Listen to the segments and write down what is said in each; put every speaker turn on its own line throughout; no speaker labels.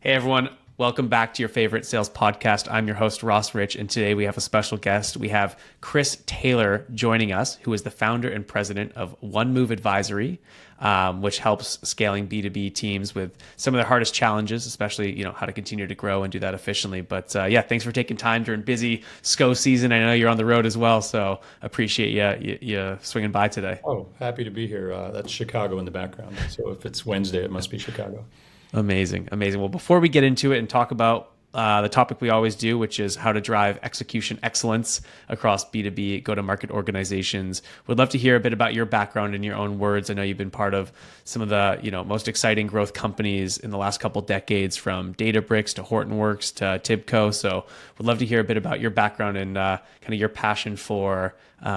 Hey everyone, welcome back to your favorite sales podcast. I'm your host, Ross Rich, and today we have a special guest. We have Chris Taylor joining us, who is the founder and president of OneMove Advisory, which helps scaling B2B teams with some of their hardest challenges, especially how to continue to grow and do that efficiently. But yeah, thanks for taking time during busy SCO season. I know you're on the road as well, so appreciate you swinging by today.
Oh, happy to be here. That's Chicago in the background. So if it's Wednesday, it must be Chicago.
Amazing, amazing. Well, before we get into it and talk about the topic we always do, which is how to drive execution excellence across B2B go-to-market organizations, would love to hear a bit about your background in your own words. I know you've been part of some of the most exciting growth companies in the last couple decades, from Databricks to Hortonworks to TIBCO. So would love to hear a bit about your background and kind of your passion for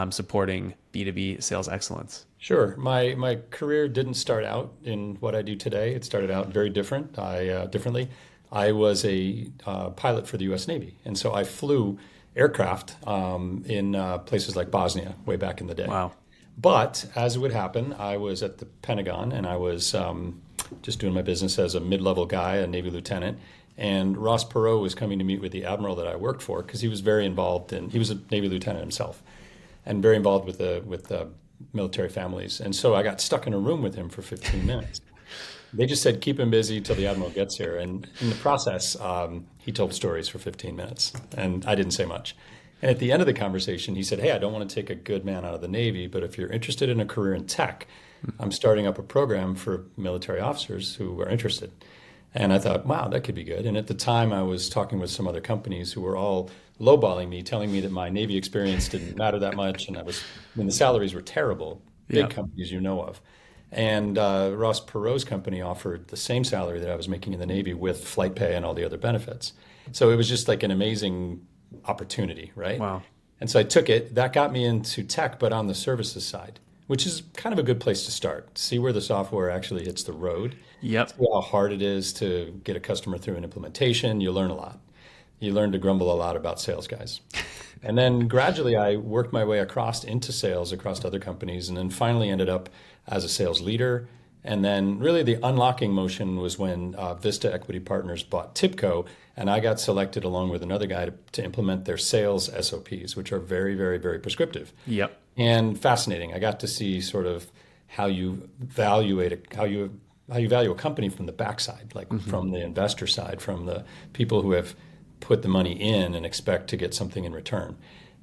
supporting B2B sales excellence.
Sure. My career didn't start out in what I do today. It started out very differently. I was a pilot for the U.S. Navy, and so I flew aircraft in places like Bosnia way back in the day.
Wow.
But as it would happen, I was at the Pentagon, and I was just doing my business as a mid-level guy, a Navy lieutenant. And Ross Perot was coming to meet with the admiral that I worked for because he was very involved he was a Navy lieutenant himself, and very involved with the military families. And so I got stuck in a room with him for 15 minutes. They just said, keep him busy till the admiral gets here. And in the process, he told stories for 15 minutes, and I didn't say much. And at the end of the conversation, he said, hey, I don't want to take a good man out of the Navy, but if you're interested in a career in tech, I'm starting up a program for military officers who are interested. And I thought, wow, that could be good. And at the time, I was talking with some other companies who were all lowballing me, telling me that my Navy experience didn't matter that much. And the salaries were terrible, big companies you know of. And Ross Perot's company offered the same salary that I was making in the Navy with flight pay and all the other benefits. So it was just like an amazing opportunity, right?
Wow.
And so I took it. That got me into tech, but on the services side, which is kind of a good place to start. See where the software actually hits the road.
Yep.
See how hard it is to get a customer through an implementation. You learn a lot. You learn to grumble a lot about sales guys. And then gradually I worked my way across into sales across other companies, and then finally ended up as a sales leader. And then really the unlocking motion was when Vista Equity Partners bought TIBCO, and I got selected along with another guy to implement their sales SOPs, which are very, very, very prescriptive.
Yep.
And fascinating. I got to see sort of how you evaluate it, how you value a company from the backside, like from the investor side, from the people who have put the money in and expect to get something in return.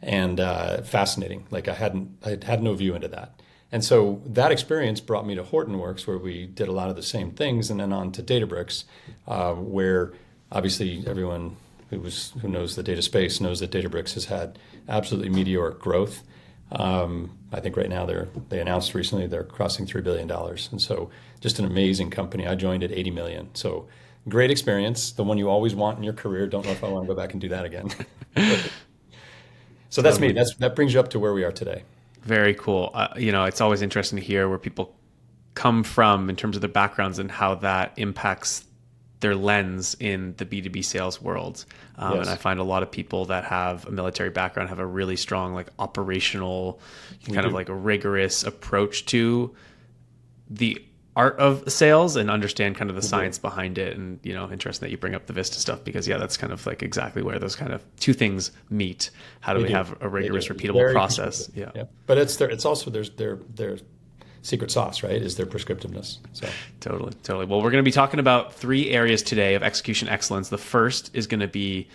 And fascinating. Like I had no view into that. And so that experience brought me to Hortonworks, where we did a lot of the same things, and then on to Databricks, where obviously everyone who knows the data space knows that Databricks has had absolutely meteoric growth. I think right now they announced recently they're crossing $3 billion. And so just an amazing company. I joined at 80 million. So great experience, the one you always want in your career. Don't know if I want to go back and do that again. So that's me. That brings you up to where we are today.
Very cool. It's always interesting to hear where people come from in terms of their backgrounds and how that impacts their lens in the B2B sales world.
Yes.
And I find a lot of people that have a military background have a really strong, like operational, kind of like a rigorous approach to the art of sales and understand kind of the science behind it. And, interesting that you bring up the Vista stuff because that's kind of like exactly where those kind of two things meet. How do we have a rigorous, repeatable process? Yeah.
But it's also their secret sauce, right? Is their prescriptiveness. So
totally. Well, we're going to be talking about 3 areas today of execution excellence. The first is going to be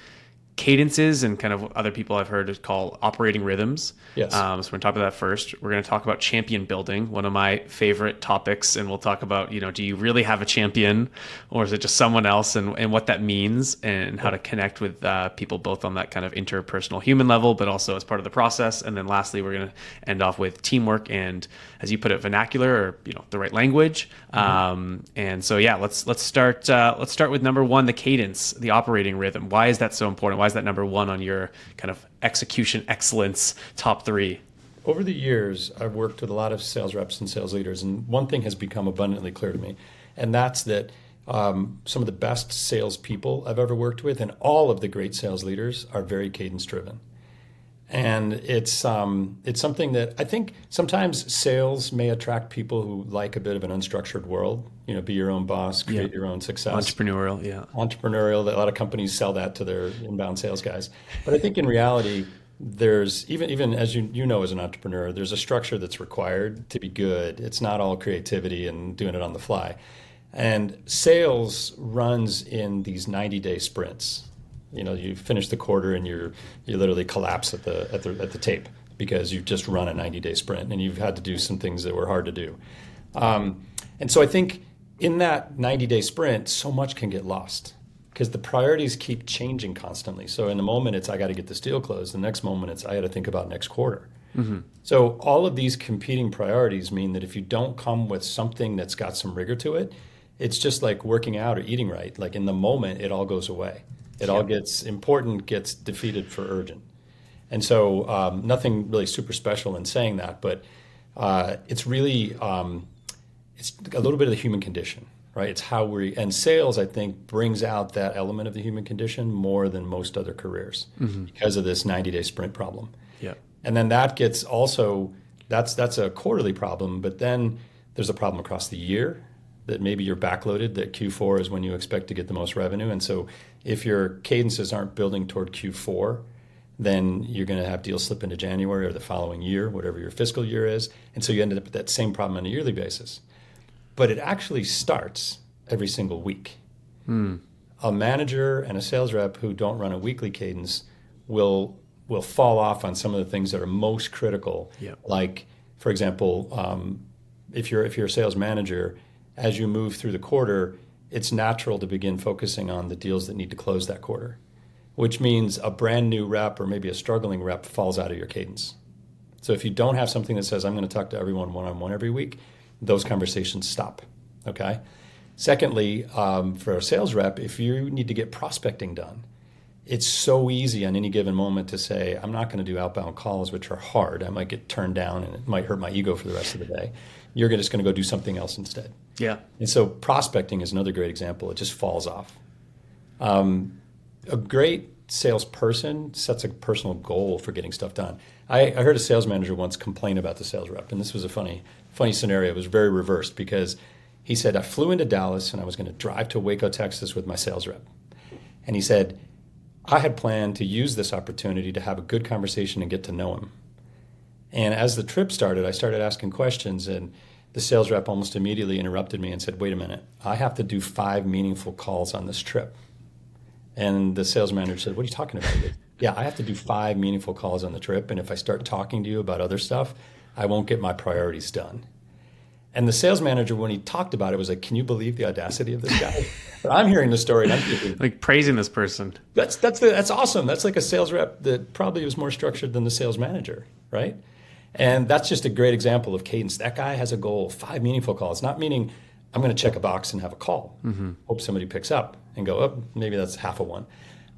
cadences, and kind of other people I've heard is called operating rhythms.
Yes.
So we're going to talk about that first. We're going to talk about champion building, one of my favorite topics, and we'll talk about, do you really have a champion, or is it just someone else, and what that means, and how to connect with people both on that kind of interpersonal human level, but also as part of the process. And then lastly, we're going to end off with teamwork and, as you put it, vernacular, or the right language. And so let's start with number 1, the cadence, the operating rhythm. Why is that so important? Why is that number 1 on your kind of execution excellence top 3?
Over the years, I've worked with a lot of sales reps and sales leaders, and one thing has become abundantly clear to me, and that's that some of the best salespeople I've ever worked with, and all of the great sales leaders, are very cadence driven. And it's something that I think sometimes sales may attract people who like a bit of an unstructured world. Be your own boss, create your own success.
Entrepreneurial, yeah.
Entrepreneurial. A lot of companies sell that to their inbound sales guys. But I think in reality, there's even as you know as an entrepreneur, there's a structure that's required to be good. It's not all creativity and doing it on the fly. And sales runs in these 90-day sprints. You finish the quarter and you literally collapse at the tape because you've just run a 90-day sprint and you've had to do some things that were hard to do. And so I think in that 90-day sprint, so much can get lost because the priorities keep changing constantly. So in the moment, it's I got to get this deal closed. The next moment, it's I got to think about next quarter. Mm-hmm. So all of these competing priorities mean that if you don't come with something that's got some rigor to it, it's just like working out or eating right. Like in the moment, it all goes away. It all gets important, gets defeated for urgent. And so nothing really super special in saying that, but it's really, it's a little bit of the human condition, right? It's how and sales, I think, brings out that element of the human condition more than most other careers because of this 90-day sprint problem.
Yeah.
And then that gets also, that's a quarterly problem, but then there's a problem across the year. That maybe you're backloaded, that Q4 is when you expect to get the most revenue. And so if your cadences aren't building toward Q4, then you're going to have deals slip into January or the following year, whatever your fiscal year is. And so you ended up with that same problem on a yearly basis. But it actually starts every single week. A manager and a sales rep who don't run a weekly cadence will fall off on some of the things that are most critical.
Yep.
Like, for example, if you're a sales manager, as you move through the quarter, it's natural to begin focusing on the deals that need to close that quarter, which means a brand new rep or maybe a struggling rep falls out of your cadence. So if you don't have something that says, I'm going to talk to everyone one-on-one every week, those conversations stop, okay? Secondly, for a sales rep, if you need to get prospecting done, it's so easy on any given moment to say, I'm not going to do outbound calls, which are hard. I might get turned down and it might hurt my ego for the rest of the day. You're just going to go do something else instead.
Yeah.
And so prospecting is another great example. It just falls off. A great salesperson sets a personal goal for getting stuff done. I heard a sales manager once complain about the sales rep, and this was a funny scenario. It was very reversed because he said, I flew into Dallas and I was going to drive to Waco, Texas with my sales rep. And he said, I had planned to use this opportunity to have a good conversation and get to know him. And as the trip started, I started asking questions, and the sales rep almost immediately interrupted me and said, wait a minute, I have to do 5 meaningful calls on this trip. And the sales manager said, what are you talking about? Yeah, I have to do 5 meaningful calls on the trip, and if I start talking to you about other stuff, I won't get my priorities done. And the sales manager, when he talked about it, was like, can you believe the audacity of this guy? But I'm hearing the story and I'm thinking,
like praising this person.
That's awesome. That's like a sales rep that probably was more structured than the sales manager, right? And that's just a great example of cadence. That guy has a goal, 5 meaningful calls, not meaning I'm going to check a box and have a call, hope somebody picks up and go, oh, maybe that's half of one.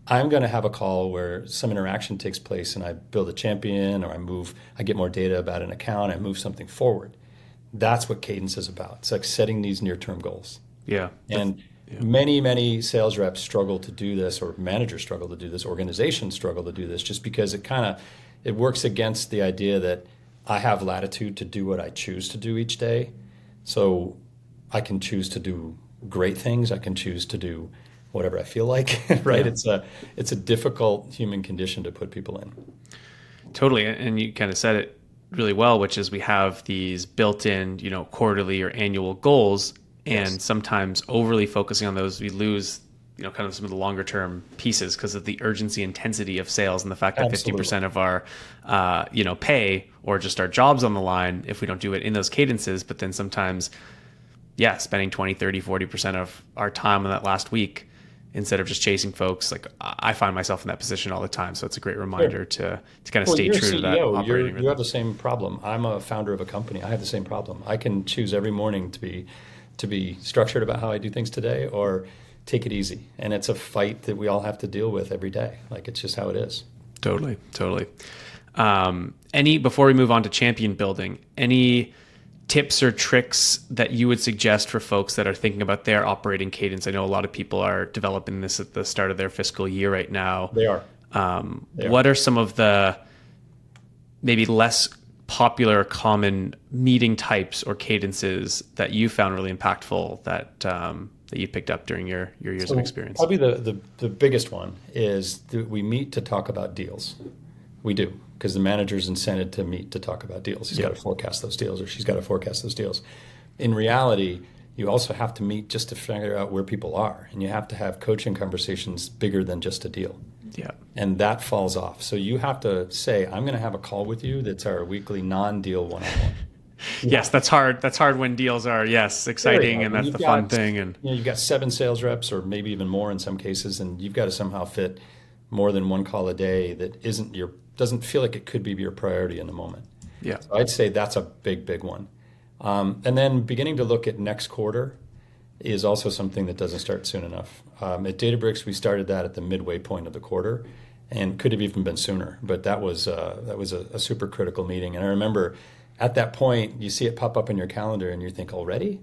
I'm going to have a call where some interaction takes place and I build a champion or I get more data about an account, I move something forward. That's what cadence is about. It's like setting these near-term goals.
Yeah.
And many sales reps struggle to do this, or managers struggle to do this, organizations struggle to do this, just because it works against the idea that I have latitude to do what I choose to do each day. So I can choose to do great things. I can choose to do whatever I feel like, right? Yeah. It's a difficult human condition to put people in.
Totally. And you kind of said it really well, which is we have these built-in, quarterly or annual goals, and sometimes overly focusing on those, we lose, kind of some of the longer term pieces because of the urgency, intensity of sales, and the fact that 50% of our, pay or just our jobs on the line if we don't do it in those cadences. But then sometimes, spending 20, 30, 40% of our time on that last week instead of just chasing folks. Like I find myself in that position all the time. So it's a great reminder to kind of stay true to that operating rhythm.
You have the same problem. I'm a founder of a company. I have the same problem. I can choose every morning to be structured about how I do things today or take it easy. And it's a fight that we all have to deal with every day. Like it's just how it is.
Totally. Before we move on to champion building, any tips or tricks that you would suggest for folks that are thinking about their operating cadence? I know a lot of people are developing this at the start of their fiscal year right now.
They are.
What are some of the maybe less popular, common meeting types or cadences that you found really impactful that you picked up during your years of experience?
Probably the biggest one is that we meet to talk about deals. We do, because the manager's incented to meet to talk about deals. He's got to forecast those deals, or she's got to forecast those deals. In reality, you also have to meet just to figure out where people are, and you have to have coaching conversations bigger than just a deal.
Yeah.
And that falls off. So you have to say, I'm going to have a call with you that's our weekly non-deal one-on-one.
Yes, that's hard. That's hard when deals are, exciting, and that's the fun thing. And
you've got 7 sales reps, or maybe even more in some cases, and you've got to somehow fit more than one call a day that doesn't feel like it could be your priority in the moment.
Yeah.
So I'd say that's a big one. And then beginning to look at next quarter is also something that doesn't start soon enough. At Databricks, we started that at the midway point of the quarter, and could have even been sooner. But that was a super critical meeting. And I remember at that point, you see it pop up in your calendar, and you think, already?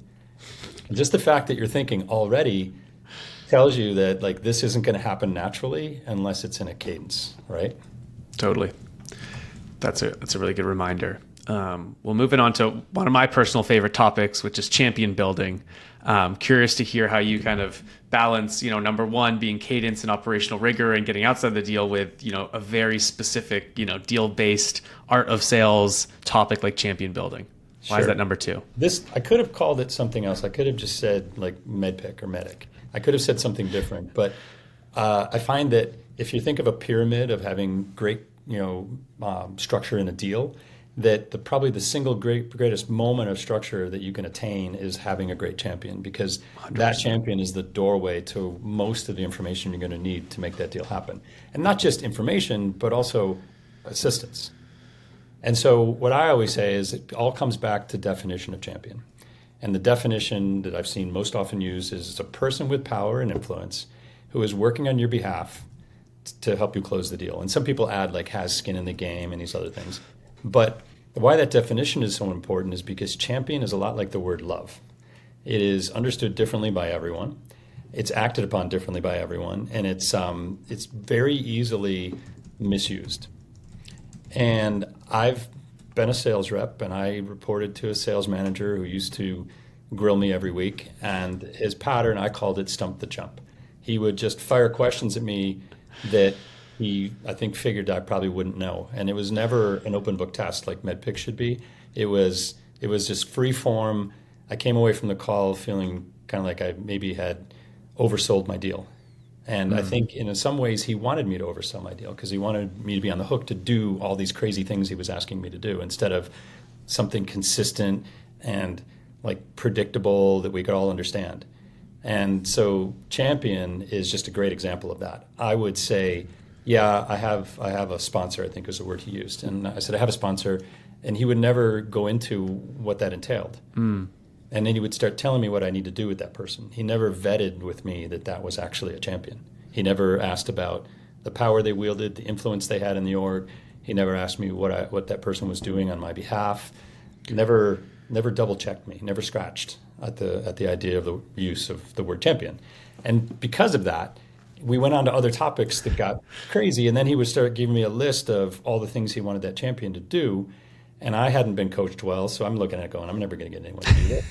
And just the fact that you're thinking already tells you that like this isn't going to happen naturally unless it's in a cadence, right?
Totally. That's a really good reminder. Well, moving on to one of my personal favorite topics, which is champion building. Curious to hear how you kind of balance, number one, being cadence and operational rigor and getting outside the deal with, a very specific, deal-based art of sales topic like champion building. Why is that number 2?
I could have called it something else. I could have just said like medpic or medic. I could have said something different, but I find that if you think of a pyramid of having great, structure in a deal, that probably the single greatest moment of structure that you can attain is having a great champion, because 100%. That champion is the doorway to most of the information you're going to need to make that deal happen. And not just information, but also assistance. And so what I always say is it all comes back to definition of champion. And the definition that I've seen most often used is it's a person with power and influence who is working on your behalf to help you close the deal. And some people add like has skin in the game and these other things. But why that definition is so important is because champion is a lot like the word love. It is understood differently by everyone. It's acted upon differently by everyone, and it's very easily misused. And I've been a sales rep, and I reported to a sales manager who used to grill me every week, and his pattern, I called it stump the chump. He would just fire questions at me that he, I think, figured I probably wouldn't know. And it was never an open book test like MedPick should be. It was just free form. I came away from the call feeling kind of like I maybe had oversold my deal. And I think in some ways he wanted me to oversell my deal because he wanted me to be on the hook to do all these crazy things he was asking me to do instead of something consistent and like predictable that we could all understand. And so champion is just a great example of that. I would say, yeah, I have a sponsor, I think is the word he used. And I said, I have a sponsor. And he would never go into what that entailed. And then he would start telling me what I need to do with that person. He never vetted with me that was actually a champion. He never asked about the power they wielded, the influence they had in the org. He never asked me what that person was doing on my behalf. Never double checked me, never scratched at the idea of the use of the word champion. And because of that, we went on to other topics that got crazy, and then he would start giving me a list of all the things he wanted that champion to do, and I hadn't been coached well, so I'm looking at it going, I'm never going to get anyone to do that.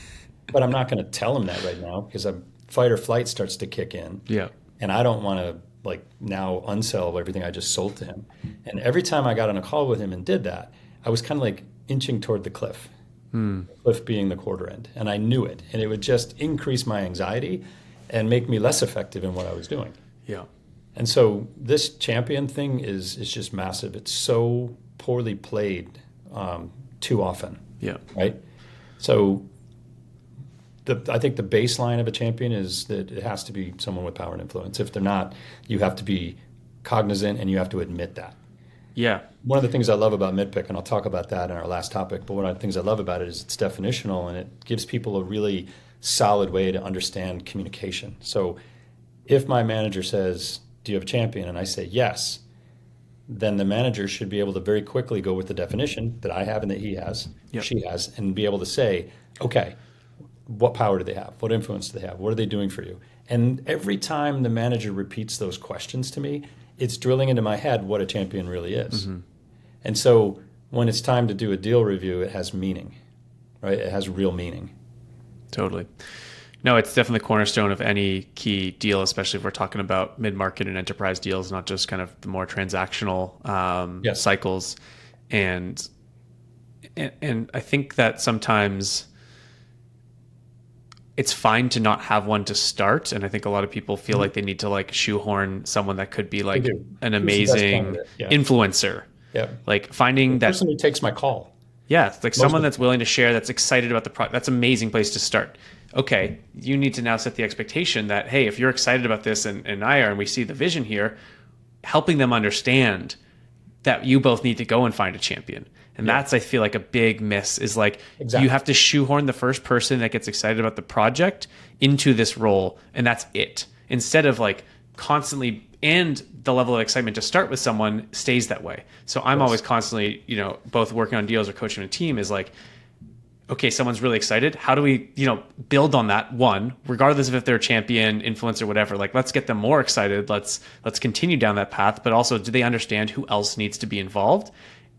But I'm not going to tell him that right now because fight or flight starts to kick in. Yeah. And I don't want to like now unsell everything I just sold to him. And every time I got on a call with him and did that, I was kind of like inching toward the cliff. The cliff being the quarter end. And I knew it. And it would just increase my anxiety and make me less effective in what I was doing. Yeah. And so this champion thing is just massive. It's so poorly played too often. Yeah. Right? So I think the baseline of a champion is that it has to be someone with power and influence. If they're not, you have to be cognizant and you have to admit that. Yeah. One of the things I love about MidPick, and I'll talk about that in our last topic, but one of the things I love about it is it's definitional and it gives people a really solid way to understand communication. So if my manager says, do you have a champion? And I say yes, then the manager should be able to very quickly go with the definition that I have and that he has, she has, and be able to say, okay, what power do they have? What influence do they have? What are they doing for you? And every time the manager repeats those questions to me, it's drilling into my head what a champion really is. And so when it's time to do a deal review, it has meaning, right? It has real meaning.
Totally. No, it's definitely the cornerstone of any key deal, especially if we're talking about mid-market and enterprise deals, not just kind of the more transactional
Yes.
cycles. And I think that sometimes it's fine to not have one to start. And I think a lot of people feel like they need to like shoehorn someone that could be like
do.
an
Who's the best
amazing
candidate? Yeah.
influencer.
Yeah.
Like finding
The
that,
person who takes my call.
yeah, it's like
Most
someone
of
that's willing to share, that's excited about the product. That's an amazing place to start. Okay, you need to now set the expectation that, hey, if you're excited about this and I are, and we see the vision here, helping them understand that you both need to go and find a champion. And that's, I feel like, a big miss is like
Exactly.
you have to shoehorn the first person that gets excited about the project into this role, and that's it. Instead of like constantly, and the level of excitement to start with someone stays that way. So I'm always constantly, both working on deals or coaching a team is like, okay, someone's really excited. How do we, build on that one, regardless of if they're a champion, influencer, whatever, like let's get them more excited. Let's continue down that path. But also, do they understand who else needs to be involved?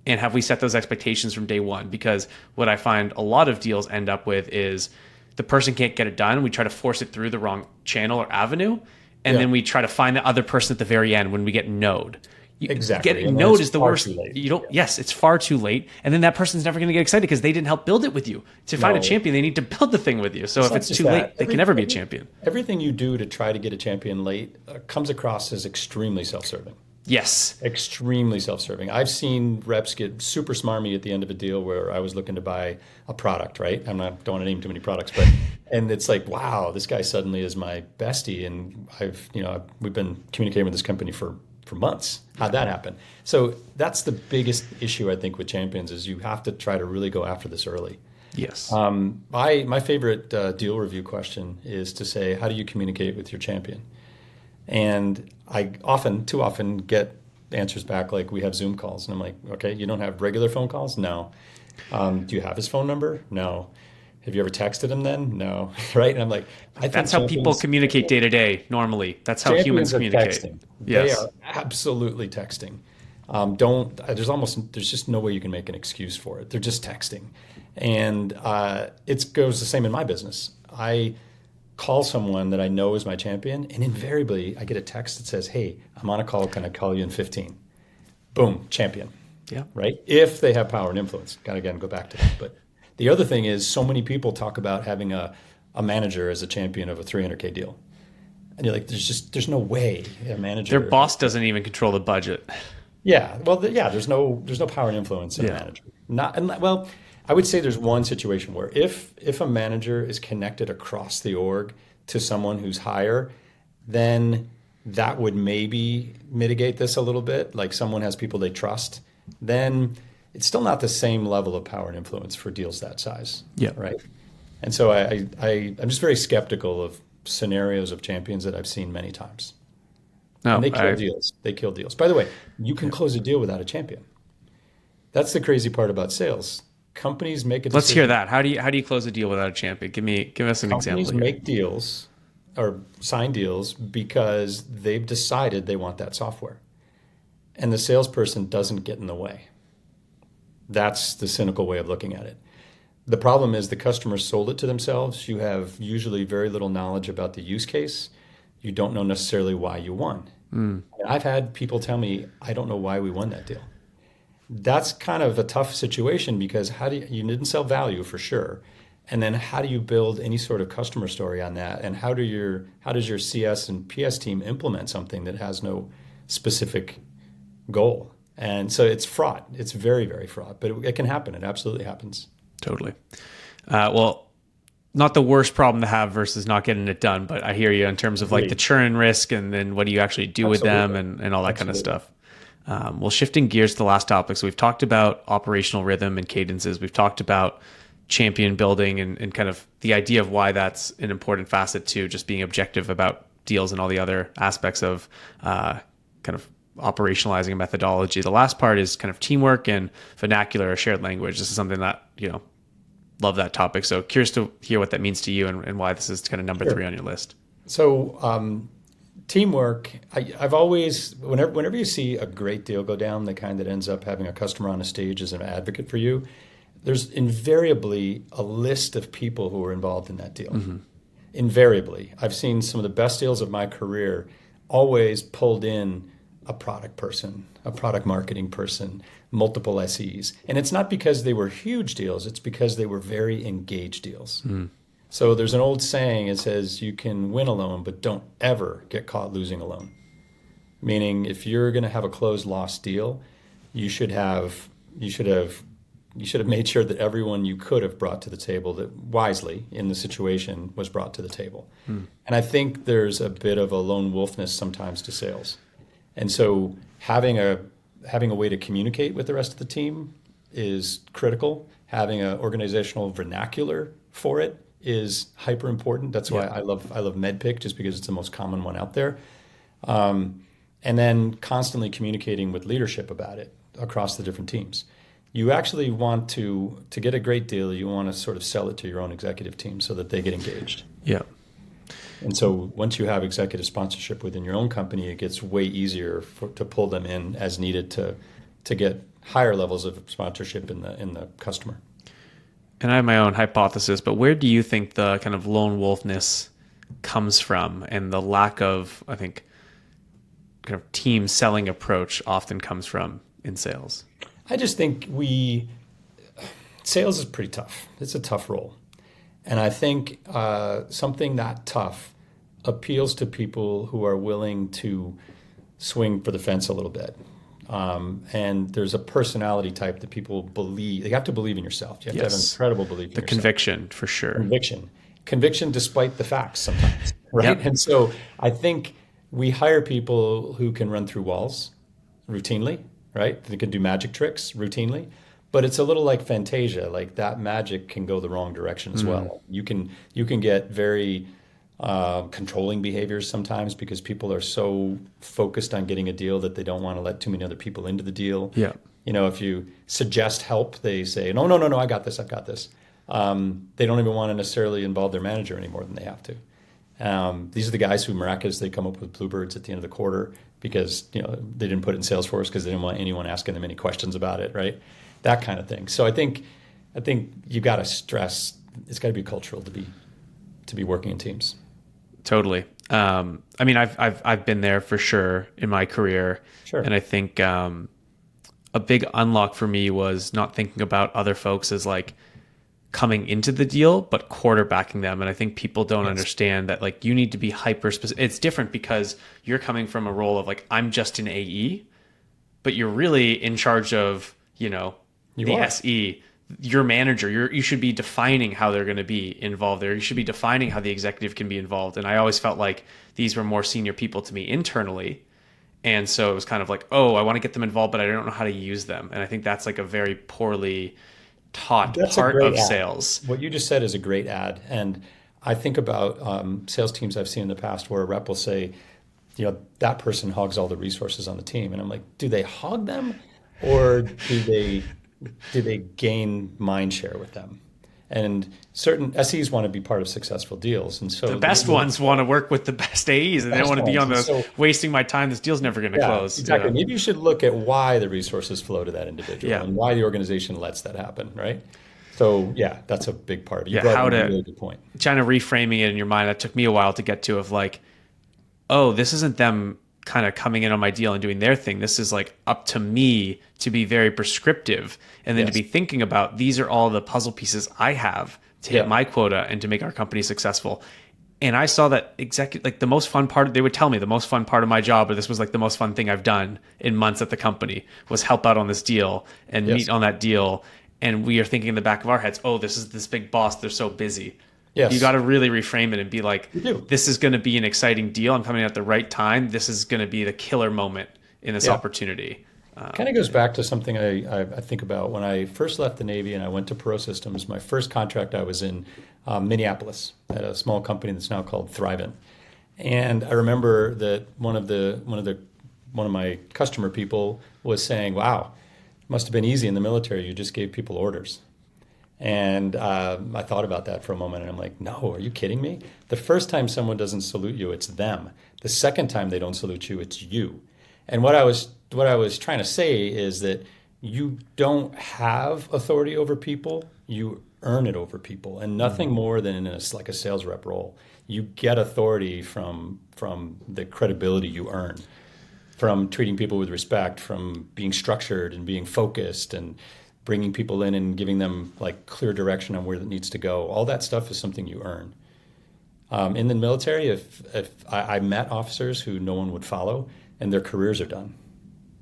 And have we set those expectations from day one? Because what I find a lot of deals end up with is the person can't get it done. We try to force it through the wrong channel or avenue. And then we try to find the other person at the very end when we get no'd.
Exactly.
Getting no'd is the
far
worst.
too late.
You don't. Yes, it's far too late. And then that person's never going to get excited because they didn't help build it with you. To find a
No.
champion, they need to build the thing with you. So if
not
it's
just
too
that.
late, they can never be a champion.
Everything you do to try to get a champion late comes across as extremely self-serving.
Yes.
Extremely self-serving. I've seen reps get super smarmy at the end of a deal where I was looking to buy a product, right? Don't want to name too many products, but and it's like, wow, this guy suddenly is my bestie, and we've been communicating with this company for months. How'd that happen? So that's the biggest issue I think with champions is you have to try to really go after this early.
Yes.
My favorite deal review question is to say, how do you communicate with your champion? And I too often get answers back like, we have Zoom calls. And I'm like, okay, you don't have regular phone calls? No. Do you have his phone number? No. Have you ever texted him then? No. Right? And I'm like, I think
That's how people communicate day to day normally. That's how humans communicate.
Texting.
Yes.
They are absolutely texting. There's just no way you can make an excuse for it. They're just texting. And it goes the same in my business. I call someone that I know is my champion, and invariably I get a text that says, hey, I'm on a call. Can I call you in 15? Boom, champion.
Yeah.
Right? If they have power and influence. Gotta, again, go back to that. But the other thing is so many people talk about having a manager as a champion of a 300K deal. And you're like, there's no way a manager.
Their boss doesn't even control the budget.
Yeah. Well, there's no power and influence in a manager. I would say there's one situation where if a manager is connected across the org to someone who's higher, then that would maybe mitigate this a little bit. Like someone has people they trust, then it's still not the same level of power and influence for deals that size.
Yeah.
Right. And so I'm just very skeptical of scenarios of champions that I've seen many times.
No,
And they kill deals. They kill deals. By the way, you can close a deal without a champion. That's the crazy part about sales. Companies make a decision.
Let's hear that. How do you close a deal without a champion? Give us an example.
Companies make deals or sign deals because they've decided they want that software. And the salesperson doesn't get in the way. That's the cynical way of looking at it. The problem is the customer sold it to themselves. You have usually very little knowledge about the use case. You don't know necessarily why you won. And I've had people tell me, I don't know why we won that deal. That's kind of a tough situation because you didn't sell value for sure. And then how do you build any sort of customer story on that? And how does your CS and PS team implement something that has no specific goal? And so it's fraught. It's very, very fraught, but it can happen. It absolutely happens.
Totally. Well, not the worst problem to have versus not getting it done, but I hear you in terms of like the churn risk and then what do you actually do with them and all that kind of stuff. Well, shifting gears to the last topic. So we've talked about operational rhythm and cadences. We've talked about champion building and kind of the idea of why that's an important facet to just being objective about deals and all the other aspects of kind of operationalizing a methodology. The last part is kind of teamwork and vernacular or shared language. This is something that, love that topic. So curious to hear what that means to you and why this is kind of number 3 on your list.
So Teamwork, I've always, whenever you see a great deal go down, the kind that ends up having a customer on a stage as an advocate for you, there's invariably a list of people who are involved in that deal. Invariably. I've seen some of the best deals of my career always pulled in a product person, a product marketing person, multiple SEs. And it's not because they were huge deals, it's because they were very engaged deals. So there's an old saying, it says, you can win alone, but don't ever get caught losing alone. Meaning if you're going to have a closed lost deal, you should have made sure that everyone you could have brought to the table that wisely in the situation was brought to the table. And I think there's a bit of a lone wolfness sometimes to sales. And so having a way to communicate with the rest of the team is critical. Having an organizational vernacular for it is hyper important. That's why I love MedPick, just because it's the most common one out there. And then constantly communicating with leadership about it across the different teams. You actually want to get a great deal, you want to sort of sell it to your own executive team so that they get engaged.
Yeah.
And so once you have executive sponsorship within your own company, it gets way easier to pull them in as needed to get higher levels of sponsorship in the customer.
And I have my own hypothesis, but where do you think the kind of lone wolfness comes from, and the lack of, I think, kind of team selling approach often comes from in sales?
I just think sales is pretty tough. It's a tough role. And I think something that tough appeals to people who are willing to swing for the fence a little bit. And there's a personality type that people believe. They have to believe in yourself. You have to have an incredible belief in yourself.
The conviction, for sure.
Conviction despite the facts sometimes, right? Yep. And so I think we hire people who can run through walls routinely, right? They can do magic tricks routinely. But it's a little like Fantasia. Like that magic can go the wrong direction as well. You can get very controlling behaviors sometimes because people are so focused on getting a deal that they don't want to let too many other people into the deal.
Yeah.
If you suggest help, they say, no, I got this. They don't even want to necessarily involve their manager any more than they have to. These are the guys who miraculously come up with bluebirds at the end of the quarter because they didn't put it in Salesforce because they didn't want anyone asking them any questions about it, right? That kind of thing. So I think you got to stress it's got to be cultural to be working in teams.
Totally. I mean, I've been there for sure in my career.
Sure.
And I think a big unlock for me was not thinking about other folks as like coming into the deal, but quarterbacking them. And I think people don't understand that like you need to be hyper specific. It's different because you're coming from a role of like, I'm just an AE, but you're really in charge of, the SE, your manager. You should be defining how they're going to be involved there. You should be defining how the executive can be involved. And I always felt like these were more senior people to me internally. And so it was kind of like, oh, I want to get them involved, but I don't know how to use them. And I think that's like a very poorly taught part of sales.
What you just said is a great ad. And I think about sales teams I've seen in the past where a rep will say, that person hogs all the resources on the team. And I'm like, do they hog them or do they gain mind share with them? And certain SEs want to be part of successful deals. And so
the best ones want to work with the best AEs and they don't want to be on wasting my time. This deal's never going to close.
Exactly. Maybe you should look at why the resources flow to that individual and why the organization lets that happen, right? So that's a big part. You brought up a really good point.
Kind of reframing it in your mind, that took me a while to get to, of like, oh, this isn't them kind of coming in on my deal and doing their thing. This is like up to me to be very prescriptive and then to be thinking about these are all the puzzle pieces I have to hit my quota and to make our company successful. And I saw that like the most fun part, they would tell me the most fun part of my job, or this was like the most fun thing I've done in months at the company, was help out on this deal and meet on that deal. And we are thinking in the back of our heads, oh, this is this big boss. They're so busy. Yes. You got to really reframe it and be like, this is going to be an exciting deal. I'm coming at the right time. This is going to be the killer moment in this opportunity.
Kind of goes back to something I think about when I first left the Navy and I went to Pro Systems. My first contract, I was in Minneapolis at a small company that's now called Thrivent. And I remember that one of my customer people was saying, "Wow, it must have been easy in the military. You just gave people orders." And I thought about that for a moment, and I'm like, no, are you kidding me? The first time someone doesn't salute you, it's them. The second time they don't salute you, it's you. And what I was trying to say is that you don't have authority over people, you earn it over people, and nothing more than in like a sales rep role. You get authority from the credibility you earn, from treating people with respect, from being structured and being focused and bringing people in and giving them like clear direction on where it needs to go. All that stuff is something you earn. In the military, if I met officers who no one would follow and their careers are done.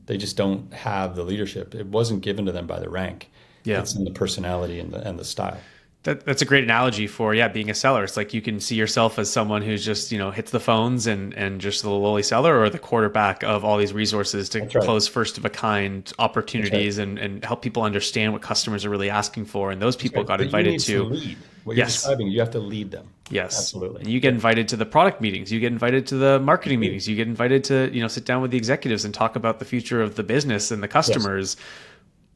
They just don't have the leadership. It wasn't given to them by the rank.
Yeah.
It's in the personality and the style.
That's a great analogy for, being a seller. It's like you can see yourself as someone who's just, hits the phones and just the lowly seller, or the quarterback of all these resources to close first of a kind opportunities and help people understand what customers are really asking for. And those people got invited to
lead. What you're describing, you have to lead them.
Yes.
Absolutely.
And you get invited to the product meetings, you get invited to the marketing meetings, you get invited to, sit down with the executives and talk about the future of the business and the customers,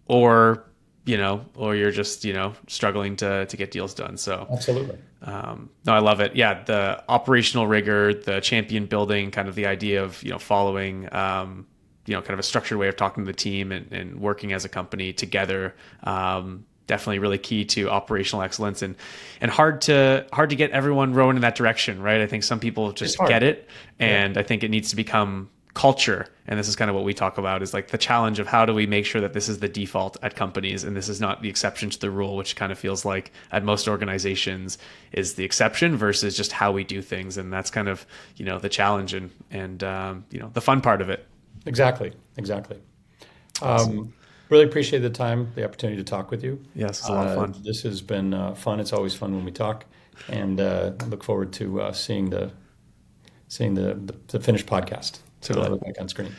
or you're just, struggling to get deals done. So
absolutely.
No, I love it. Yeah. The operational rigor, the champion building, kind of the idea of, following, kind of a structured way of talking to the team and working as a company together. Definitely really key to operational excellence and hard to get everyone rowing in that direction, right? I think some people just get it, and I think it needs to become culture. And this is kind of what we talk about, is like the challenge of how do we make sure that this is the default at companies and this is not the exception to the rule, which kind of feels like at most organizations is the exception versus just how we do things. And that's kind of, the challenge and the fun part of it.
Exactly. Awesome. Really appreciate the time, the opportunity to talk with you.
Yes, it's a lot of fun.
This has been fun. It's always fun when we talk, and I look forward to seeing the finished podcast. So I look back on screen.